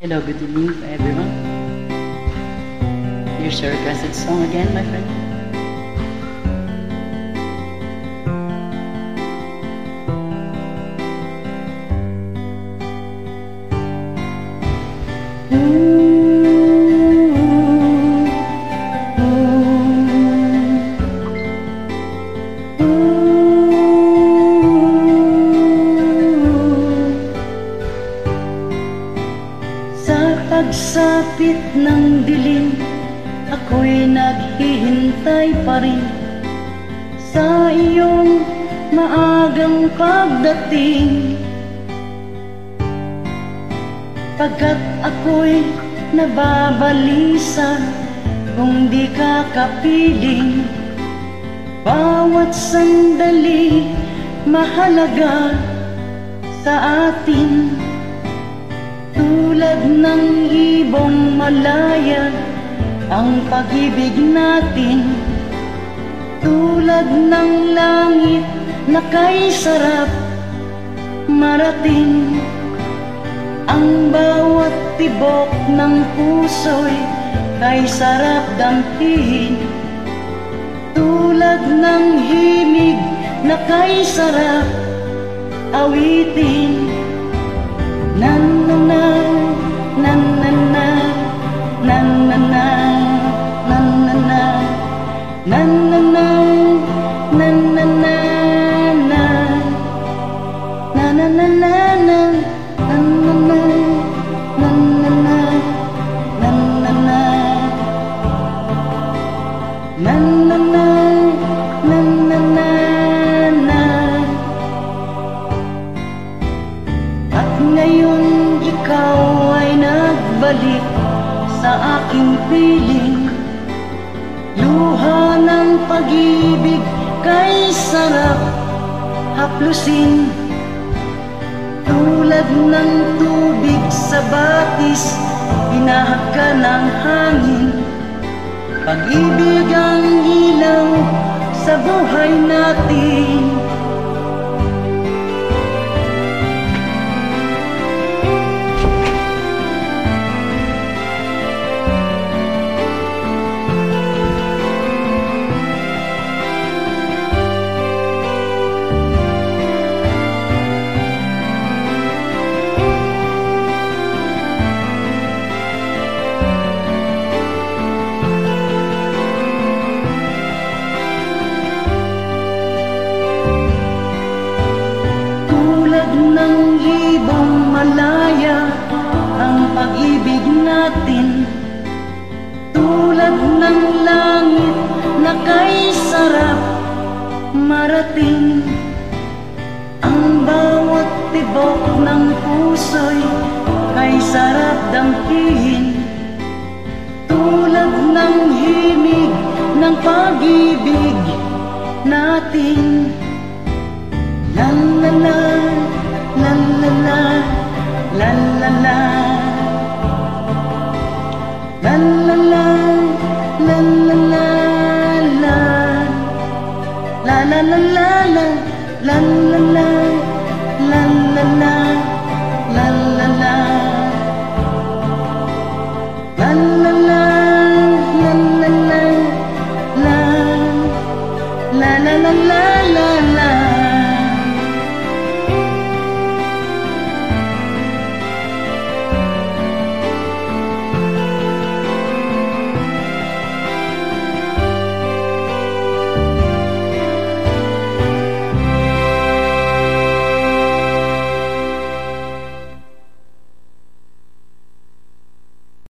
Hello, good evening to everyone. Here's your requested song again, my friend. Pagsapit ng dilim, ako'y naghihintay pa rin sa iyong maagang pagdating. Pagkat ako'y nababalisa kung di ka kapiling. Bawat sandali mahalaga sa atin. Tulad ng ibong malaya ang pag-ibig natin. Tulad ng langit na kay sarap marating. Ang bawat tibok ng puso'y kay sarap dampihin. Tulad ng himig na kay sarap awitin. Na-na-na, na-na-na, na-na-na, na-na-na, na-na-na, na-na-na, na-na-na, na-na-na, na-na-na, na-na-na, na-na-na, na-na-na, na-na-na. Ngayon ikaw ay nagbalik sa aking piling. Luha ng pag-ibig kay sarap haplusin. Tulad ng tubig sa batis, hinahag ka ng hangin. Pag-ibig ang ilaw sa buhay natin. Ng ibong malaya ang pag-ibig natin. Tulad ng langit na kay sarap marating. Ang bawat tibok ng puso'y kay sarap dampihin. Tulad ng himig ng pag-ibig natin. La-la-la, la-la-la, la-la-la, la-la-la, la-la-la, la-la-la, la-la-la, la-la-la.